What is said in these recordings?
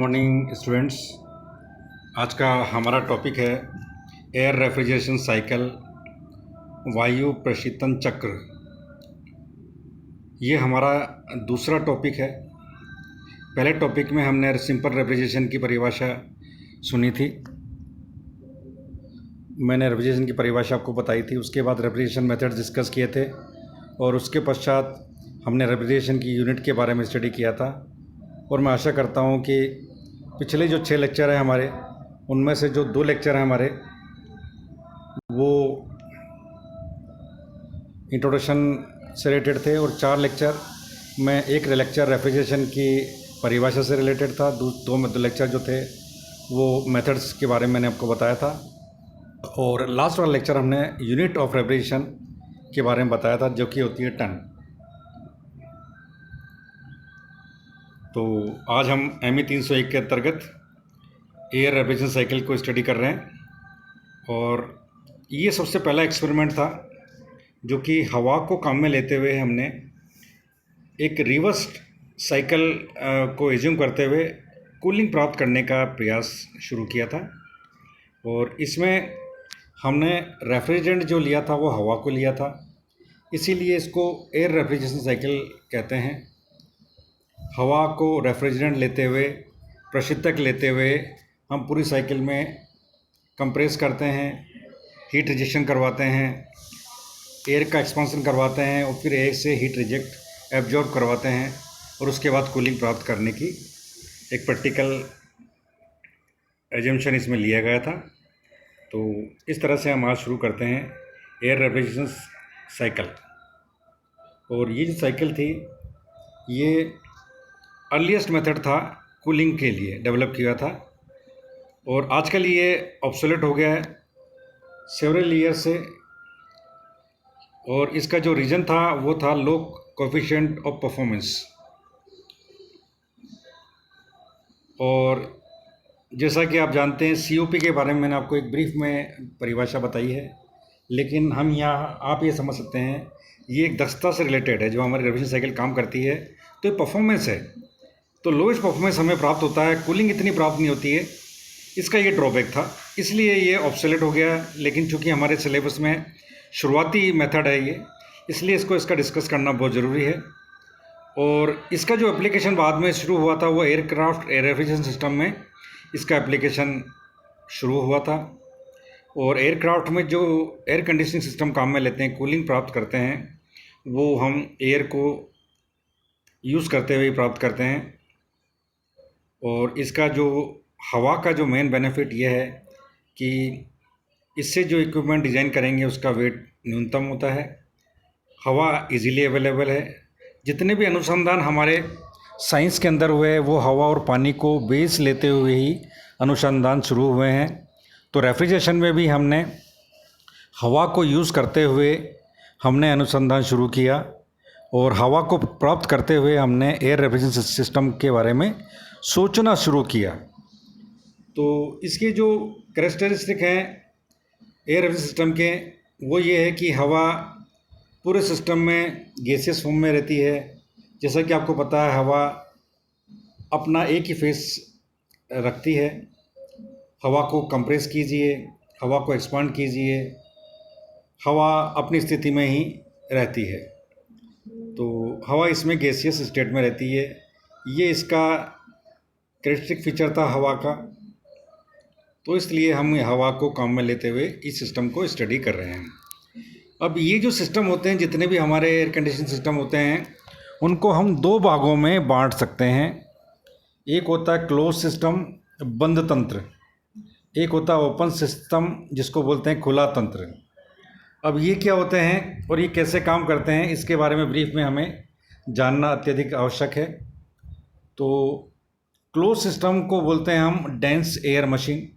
Morning students. आज का हमारा टॉपिक है एयर रेफ्रिजरेशन साइकिल, वायु प्रशीतन चक्र। ये हमारा दूसरा टॉपिक है। पहले टॉपिक में हमने सिंपल रेफ्रिजरेशन की परिभाषा सुनी थी। मैंने रेफ्रिजरेशन की परिभाषा आपको बताई थी। उसके बाद रेफ्रिजरेशन मेथड डिस्कस किए थे और उसके पश्चात हमने रेफ्रिजरेशन की यूनिट के बारे में स्टडी किया था। और मैं आशा करता हूँ कि पिछले जो 6 लेक्चर हैं हमारे, उनमें से जो 2 लेक्चर हैं हमारे वो इंट्रोडक्शन से रिलेटेड थे और 4 लेक्चर में एक लेक्चर रेफ्रिजरेशन की परिभाषा से रिलेटेड था। दो लेक्चर जो थे वो मेथड्स के बारे में मैंने आपको बताया था और लास्ट वाला लेक्चर हमने यूनिट ऑफ रेफ्रिजरेशन के बारे में बताया था, जो कि होती है टन। तो आज हम ME 301 के अंतर्गत एयर रेफ्रिजरेशन साइकिल को स्टडी कर रहे हैं और ये सबसे पहला एक्सपेरिमेंट था जो कि हवा को काम में लेते हुए हमने एक रिवर्स साइकिल को एज्यूम करते हुए कूलिंग प्राप्त करने का प्रयास शुरू किया था। और इसमें हमने रेफ्रिजरेंट जो लिया था वो हवा को लिया था, इसीलिए इसको एयर रेफ्रिजरेशन साइकिल कहते हैं। हवा को रेफ्रिजरेंट लेते हुए, प्रशीतक लेते हुए हम पूरी साइकिल में कंप्रेस करते हैं, हीट रिजेक्शन करवाते हैं, एयर का एक्सपांसन करवाते हैं और फिर एयर से हीट रिजेक्ट एब्जॉर्ब करवाते हैं और उसके बाद कूलिंग प्राप्त करने की एक प्रैक्टिकल एजम्पशन इसमें लिया गया था। तो इस तरह से हम आज शुरू करते हैं एयर रेफ्रिजरेशन साइकिल। और ये जो साइकिल थी ये अर्लीस्ट मेथड था कूलिंग के लिए डेवलप किया था और आजकल ये ऑब्सोलेट हो गया है सेवरल ईयर से। और इसका जो रीज़न था वो था लो कोएफिशिएंट ऑफ परफॉर्मेंस। और जैसा कि आप जानते हैं COP के बारे में मैंने आपको एक ब्रीफ में परिभाषा बताई है, लेकिन हम यहाँ आप ये समझ सकते हैं ये एक दक्षता से रिलेटेड है। जो हमारी रेफ्रिजरेशन साइकिल काम करती है तो ये परफॉर्मेंस है, तो लोएस्ट परफॉर्मेंस हमें प्राप्त होता है, कूलिंग इतनी प्राप्त नहीं होती है। इसका ये ड्रॉबैक था, इसलिए ये ऑब्सोलेट हो गया। लेकिन चूंकि हमारे सिलेबस में शुरुआती मेथड है ये, इसलिए इसका डिस्कस करना बहुत ज़रूरी है। और इसका जो एप्लीकेशन बाद में शुरू हुआ था वो एयरक्राफ्ट एयर रेफ्रिजरेशन सिस्टम में इसका एप्लीकेशन शुरू हुआ था। और एयरक्राफ्ट में जो एयर कंडीशनिंग सिस्टम काम में लेते हैं, कूलिंग प्राप्त करते हैं, वो हम एयर को यूज़ करते हुए प्राप्त करते हैं। और इसका जो हवा का जो मेन बेनिफिट ये है कि इससे जो इक्विपमेंट डिज़ाइन करेंगे उसका वेट न्यूनतम होता है, हवा इजीली अवेलेबल है। जितने भी अनुसंधान हमारे साइंस के अंदर हुए वो हवा और पानी को बेस लेते हुए ही अनुसंधान शुरू हुए हैं। तो रेफ्रिजरेशन में भी हमने हवा को यूज़ करते हुए हमने अनुसंधान शुरू किया और हवा को प्राप्त करते हुए हमने एयर रेफ्रिजरेशन सिस्टम के बारे में सोचना शुरू किया। तो इसके जो कैरेक्टरिस्टिक हैं एयर रेफ्रिजरेशन सिस्टम के, वो ये है कि हवा पूरे सिस्टम में गैसियस फॉर्म में रहती है। जैसा कि आपको पता है हवा अपना एक ही फेस रखती है। हवा को कंप्रेस कीजिए, हवा को एक्सपांड कीजिए, हवा अपनी स्थिति में ही रहती है। तो हवा इसमें गैसियस स्टेट में रहती है। ये इसका कैरेक्टरिस्टिक फीचर था हवा का। तो इसलिए हम हवा को काम में लेते हुए इस सिस्टम को स्टडी कर रहे हैं। अब ये जो सिस्टम होते हैं, जितने भी हमारे एयर कंडीशनिंग सिस्टम होते हैं, उनको हम 2 भागों में बांट सकते हैं। एक होता है क्लोज सिस्टम, बंद तंत्र। एक होता है ओपन सिस्टम, जिसको बोलते हैं खुला तंत्र। अब ये क्या होते हैं और ये कैसे काम करते हैं, इसके बारे में ब्रीफ में हमें जानना अत्यधिक आवश्यक है। तो क्लोज सिस्टम को बोलते हैं हम dense air machine.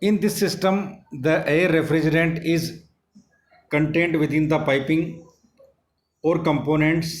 In this system the air refrigerant is contained within the piping or components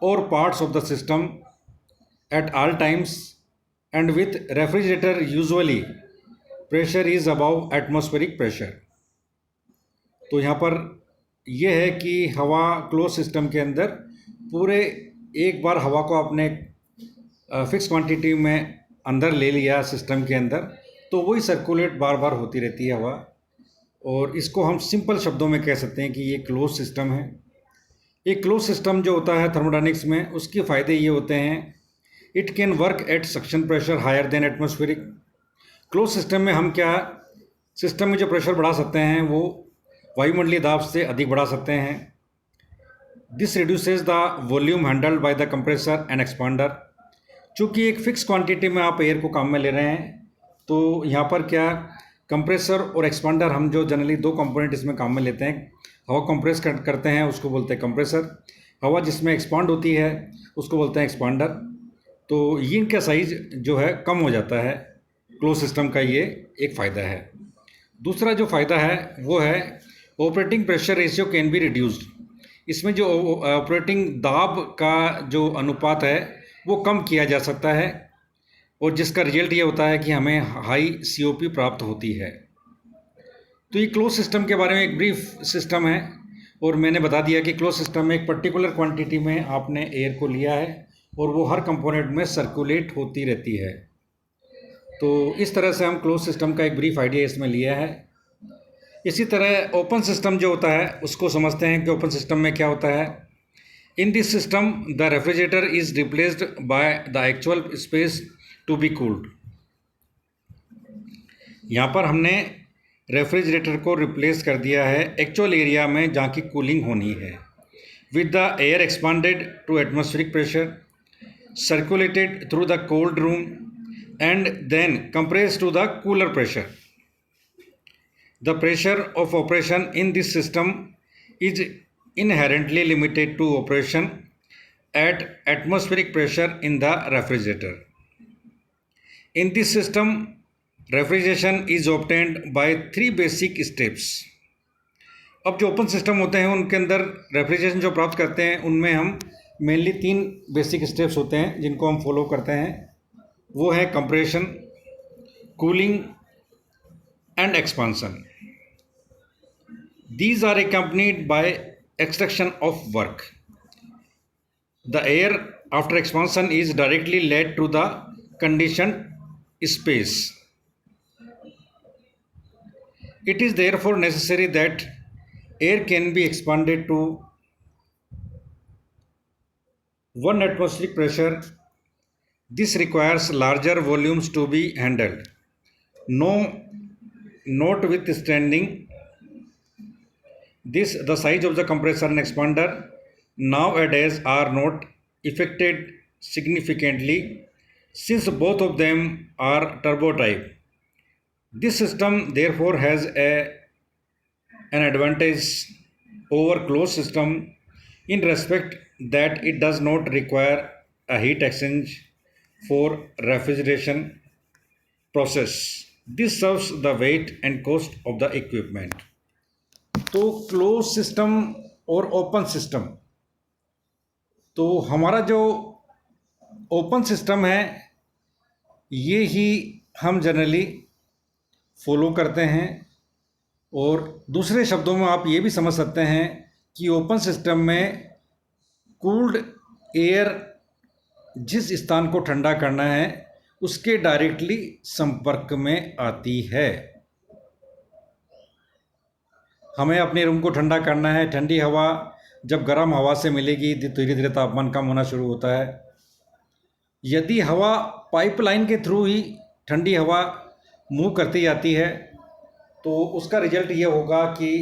or parts of the system at all times, and with refrigerator usually pressure is above atmospheric pressure। तो यहाँ पर यह है कि हवा close system के अंदर पूरे एक बार हवा को आपने फिक्स क्वांटिटी में अंदर ले लिया सिस्टम के अंदर, तो वही सर्कुलेट बार बार होती रहती है हवा। और इसको हम सिंपल शब्दों में कह सकते हैं कि ये क्लोज सिस्टम है। एक क्लोज सिस्टम जो होता है थर्मोडायनेमिक्स में, उसके फ़ायदे ये होते हैं, it can work at suction pressure higher than atmospheric. Close system में हम क्या, सिस्टम में जो प्रेशर बढ़ा सकते हैं वो वायुमंडलीय दाब से अधिक बढ़ा सकते हैं। This reduces the volume handled by the compressor and expander. चूँकि एक फ़िक्स क्वांटिटी में आप एयर को काम में ले रहे हैं, तो यहाँ पर क्या, कंप्रेसर और एक्सपांडर, हम जो जनरली दो कंपोनेंट इसमें काम में लेते हैं, हवा कंप्रेस करते हैं उसको बोलते हैं कंप्रेसर, हवा जिसमें एक्सपांड होती है उसको बोलते हैं एक्सपांडर। तो ये इनका साइज जो है कम हो जाता है। क्लोज सिस्टम का ये एक फ़ायदा है। दूसरा जो फ़ायदा है वो है operating pressure ratio can be reduced. इसमें जो ऑपरेटिंग दाब का जो अनुपात है वो कम किया जा सकता है, और जिसका रिजल्ट ये होता है कि हमें हाई COP प्राप्त होती है। तो ये क्लोज सिस्टम के बारे में एक ब्रीफ सिस्टम है, और मैंने बता दिया कि क्लोज सिस्टम में एक पर्टिकुलर क्वांटिटी में आपने एयर को लिया है और वो हर कंपोनेंट में सर्कुलेट होती रहती है। तो इस तरह से हम क्लोज सिस्टम का एक ब्रीफ आइडिया इसमें लिया है। इसी तरह ओपन सिस्टम जो होता है उसको समझते हैं कि ओपन सिस्टम में क्या होता है। In this system the refrigerator is replaced by the actual space to be cooled. यहाँ पर हमने रेफ्रिजरेटर को रिप्लेस कर दिया है एक्चुअल एरिया में जहाँ की कूलिंग होनी है, with the air expanded to atmospheric pressure, circulated through the cold room and then compressed to the cooler pressure. The pressure of operation in this system is inherently limited to operation at atmospheric pressure in the refrigerator. In this system, refrigeration is obtained by 3 basic steps. अब जो open system होते हैं उनके अंदर refrigeration जो प्राप्त करते हैं उनमें हम मेनली 3 बेसिक स्टेप्स होते हैं जिनको हम फॉलो करते हैं। वो है compression, cooling and expansion. These are accompanied by extraction of work. The air after expansion is directly led to the conditioned space. It is therefore necessary that air can be expanded to 1 atmospheric pressure. This requires larger volumes to be handled. Notwithstanding this, the size of the compressor and expander nowadays are not affected significantly, since both of them are turbo type. This system therefore has an advantage over closed system in respect that it does not require a heat exchange for refrigeration process. This serves the weight and cost of the equipment. तो close system और open system, तो हमारा जो open system है ये ही हम generally follow करते हैं। और दूसरे शब्दों में आप ये भी समझ सकते हैं कि ओपन सिस्टम में कूल्ड एयर जिस स्थान को ठंडा करना है उसके डायरेक्टली संपर्क में आती है। हमें अपने रूम को ठंडा करना है, ठंडी हवा जब गर्म हवा से मिलेगी तो धीरे धीरे तापमान कम होना शुरू होता है। यदि हवा पाइपलाइन के थ्रू ही ठंडी हवा मूव करती जाती है तो उसका रिजल्ट ये होगा कि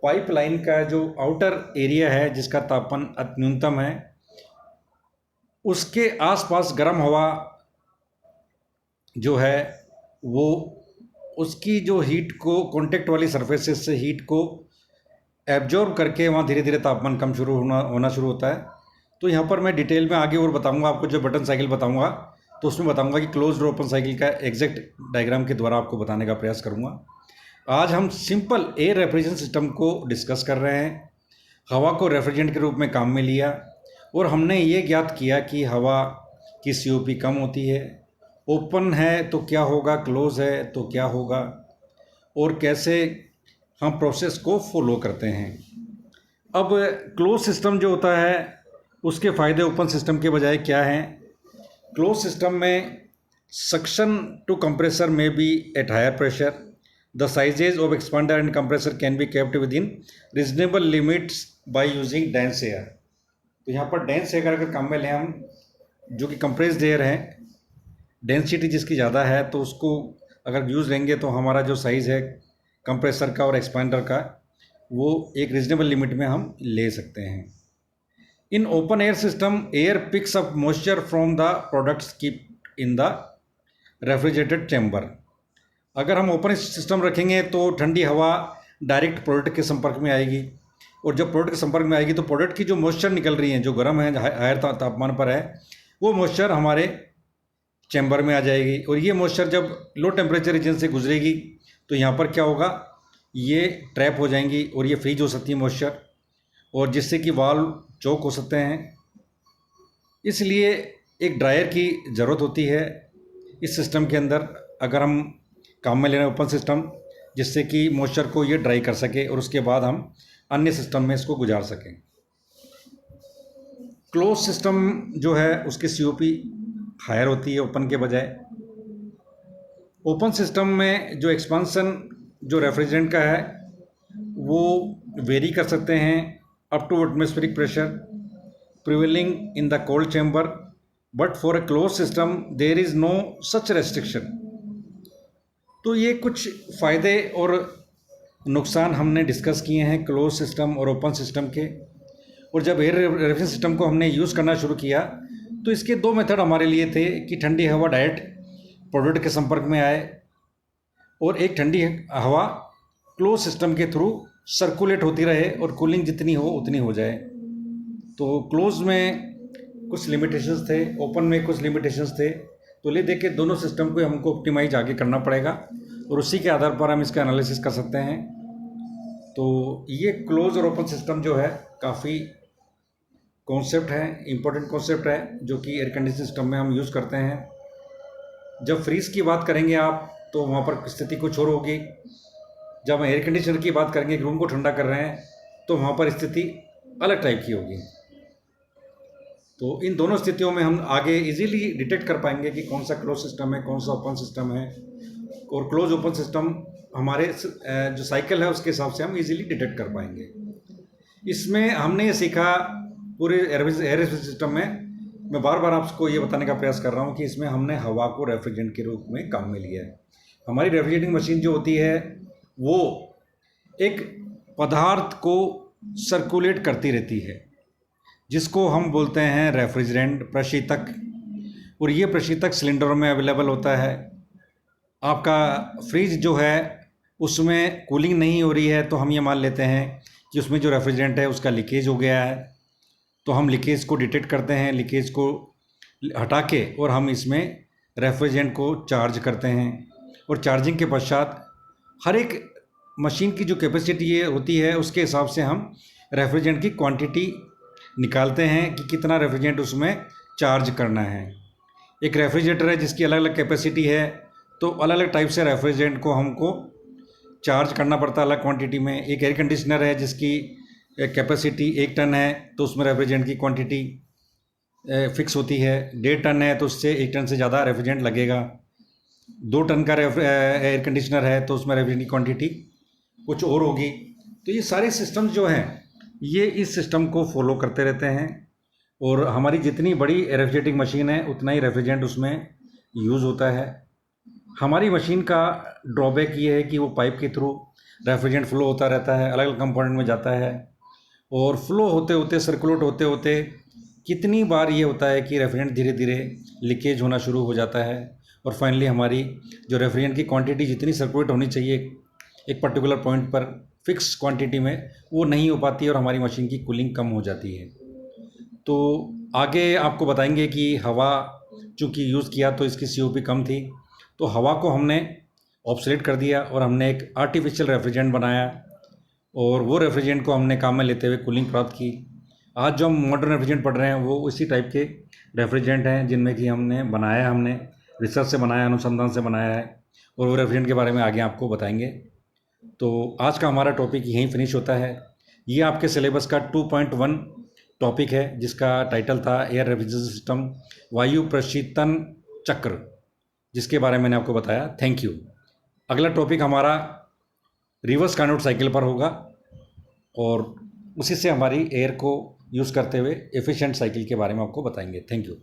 पाइपलाइन का जो आउटर एरिया है जिसका तापमान न्यूनतम है उसके आसपास गर्म हवा जो है वो उसकी जो हीट को कॉन्टेक्ट वाली सरफेसेस से हीट को एब्जॉर्ब करके वहाँ धीरे धीरे तापमान कम होना शुरू होता है। तो यहाँ पर मैं डिटेल में आगे और बताऊँगा आपको, जो बटन साइकिल बताऊँगा तो उसमें बताऊँगा कि क्लोज्ड और ओपन साइकिल का एग्जैक्ट डायग्राम के द्वारा आपको बताने का प्रयास करूँगा। आज हम सिंपल एयर रेफ्रिजरेशन सिस्टम को डिस्कस कर रहे हैं। हवा को रेफ्रिजरेंट के रूप में काम में लिया और हमने ये ज्ञात किया कि हवा की COP कम होती है। ओपन है तो क्या होगा, क्लोज है तो क्या होगा, और कैसे हम प्रोसेस को फॉलो करते हैं। अब क्लोज सिस्टम जो होता है उसके फ़ायदे ओपन सिस्टम के बजाय क्या हैं, क्लोज सिस्टम में सक्शन टू कंप्रेसर में be at higher pressure, the sizes of expander and compressor can be kept within reasonable limits by using dense air. तो यहाँ पर डेंस एयर अगर काम में लें हम, जो कि कंप्रेस्ड एयर है, डेंसिटी जिसकी ज़्यादा है, तो उसको अगर यूज़ लेंगे तो हमारा जो साइज़ है कंप्रेसर का और एक्सपांडर का, वो एक रीजनेबल लिमिट में हम ले सकते हैं। In open air system, air picks up moisture from the products keep in the refrigerated chamber. अगर हम ओपन सिस्टम रखेंगे तो ठंडी हवा डायरेक्ट प्रोडक्ट के संपर्क में आएगी, और जब प्रोडक्ट के संपर्क में आएगी तो प्रोडक्ट की जो मॉइस्चर निकल रही है, जो गर्म है, हायर तापमान पर है, वो मॉइस्चर हमारे चैम्बर में आ जाएगी। और ये मॉइस्चर जब लो टेम्परेचर रीजन से गुजरेगी तो यहाँ पर क्या होगा, ये ट्रैप हो जाएंगी और ये फ्रीज हो सकती है मॉइस्चर, और जिससे कि वाल्व चोक हो सकते हैं। इसलिए एक ड्रायर की ज़रूरत होती है इस सिस्टम के अंदर, अगर हम काम में ले रहे हैं ओपन सिस्टम, जिससे कि मॉइस्चर को ये ड्राई कर सके और उसके बाद हम अन्य सिस्टम में इसको गुजार सकें। क्लोज सिस्टम जो है उसकी COP हायर होती है ओपन के बजाय। ओपन सिस्टम में जो एक्सपांसन जो रेफ्रिजरेंट का है वो वेरी कर सकते हैं up to atmospheric pressure prevailing in the cold chamber, but for a close system there is no such restriction. तो ये कुछ फ़ायदे और नुकसान हमने डिस्कस किए हैं क्लोज सिस्टम और ओपन सिस्टम के। और जब एयर रेफ्रिजरेशन सिस्टम को हमने यूज़ करना शुरू किया तो इसके दो मेथड हमारे लिए थे कि ठंडी हवा डायरेक्ट प्रोडक्ट के संपर्क में आए, और एक ठंडी हवा क्लोज सिस्टम के थ्रू सर्कुलेट होती रहे और कूलिंग जितनी हो उतनी हो जाए। तो क्लोज में कुछ लिमिटेशंस थे, ओपन में कुछ लिमिटेशंस थे, तो ले देख के दोनों सिस्टम को हमको ऑप्टिमाइज आगे करना पड़ेगा और उसी के आधार पर हम इसका एनालिसिस कर सकते हैं। तो ये क्लोज और ओपन सिस्टम जो है काफ़ी कॉन्सेप्ट है, इम्पोर्टेंट कॉन्सेप्ट है, जो कि एयर कंडीशनिंग सिस्टम में हम यूज़ करते हैं। जब फ्रीज की बात करेंगे आप तो वहाँ पर स्थिति कुछ और होगी, जब हम एयर कंडीशनर की बात करेंगे, रूम को ठंडा कर रहे हैं, तो वहाँ पर स्थिति अलग टाइप की होगी। तो इन दोनों स्थितियों में हम आगे इजीली डिटेक्ट कर पाएंगे कि कौन सा क्लोज सिस्टम है, कौन सा ओपन सिस्टम है, और क्लोज ओपन सिस्टम हमारे जो साइकिल है उसके हिसाब से हम इजीली डिटेक्ट कर पाएंगे। इसमें हमने ये सीखा पूरे एयर सिस्टम में, मैं बार बार आपको ये बताने का प्रयास कर रहा हूँ कि इसमें हमने हवा को रेफ्रिजरेंट के रूप में काम में लिया है। हमारी रेफ्रिजरेटिंग मशीन जो होती है वो एक पदार्थ को सर्कुलेट करती रहती है, जिसको हम बोलते हैं रेफ्रिजरेंट प्रशीतक, और ये प्रशीतक सिलेंडरों में अवेलेबल होता है। आपका फ्रिज जो है उसमें कूलिंग नहीं हो रही है तो हम ये मान लेते हैं कि उसमें जो रेफ्रिजरेंट है उसका लीकेज हो गया है, तो हम लीकेज को डिटेक्ट करते हैं, लीकेज को हटा के और हम इसमें रेफ्रिजरेंट को चार्ज करते हैं। और चार्जिंग के पश्चात हर एक मशीन की जो कैपेसिटी होती है उसके हिसाब से हम रेफ्रिजरेंट की क्वांटिटी निकालते हैं कि कितना रेफ्रिजरेंट उसमें चार्ज करना है। एक रेफ्रिजरेटर है जिसकी अलग अलग कैपेसिटी है, तो अलग अलग टाइप से रेफ्रिजरेंट को हमको चार्ज करना पड़ता है अलग क्वांटिटी में। एक एयर कंडीशनर है जिसकी कैपेसिटी 1 टन है, तो उसमें रेफ्रिजरेंट की क्वांटिटी फिक्स होती है। 1.5 टन है तो उससे 1 टन से ज़्यादा रेफ्रिजरेंट लगेगा। 2 टन का एयर कंडीशनर है तो उसमें रेफ्रिजरेंट की क्वांटिटी कुछ और होगी। तो ये सारे सिस्टम जो हैं ये इस सिस्टम को फॉलो करते रहते हैं, और हमारी जितनी बड़ी रेफ्रिजरेटिंग मशीन है उतना ही रेफ्रिजरेंट उसमें यूज़ होता है। हमारी मशीन का ड्रॉबैक ये है कि वो पाइप के थ्रू रेफ्रिजरेंट फ्लो होता रहता है, अलग अलग कंपोनेंट में जाता है, और फ्लो होते होते सर्कुलेट होते होते कितनी बार ये होता है कि रेफ्रिजरेंट धीरे धीरे लीकेज होना शुरू हो जाता है, और फाइनली हमारी जो रेफ्रिजरेंट की क्वांटिटी जितनी सर्कुलेट होनी चाहिए एक पर्टिकुलर पॉइंट पर फिक्स क्वांटिटी में, वो नहीं हो पाती और हमारी मशीन की कूलिंग कम हो जाती है। तो आगे आपको बताएंगे कि हवा चूँकि यूज़ किया तो इसकी COP कम थी, तो हवा को हमने ऑब्सोलेट कर दिया और हमने एक आर्टिफिशियल रेफ्रिजरेंट बनाया, और वो रेफ्रिजरेंट को हमने काम में लेते हुए कूलिंग प्राप्त की। आज जो हम मॉडर्न रेफ्रिजरेंट पढ़ रहे हैं वो उसी टाइप के रेफ्रिजरेंट हैं जिनमें कि हमने रिसर्च से बनाया, अनुसंधान से बनाया है, और वो रेफ्रिजरेंट के बारे में आगे आपको बताएंगे। तो आज का हमारा टॉपिक यहीं फिनिश होता है। ये आपके सिलेबस का 2.1 टॉपिक है जिसका टाइटल था एयर रेफ्रिजरेशन सिस्टम, वायु प्रशीतन चक्र, जिसके बारे में मैंने आपको बताया। Thank you. अगला टॉपिक हमारा रिवर्स कार्नोट साइकिल पर होगा और उसी से हमारी एयर को यूज़ करते हुए एफिशिएंट साइकिल के बारे में आपको बताएंगे। Thank you.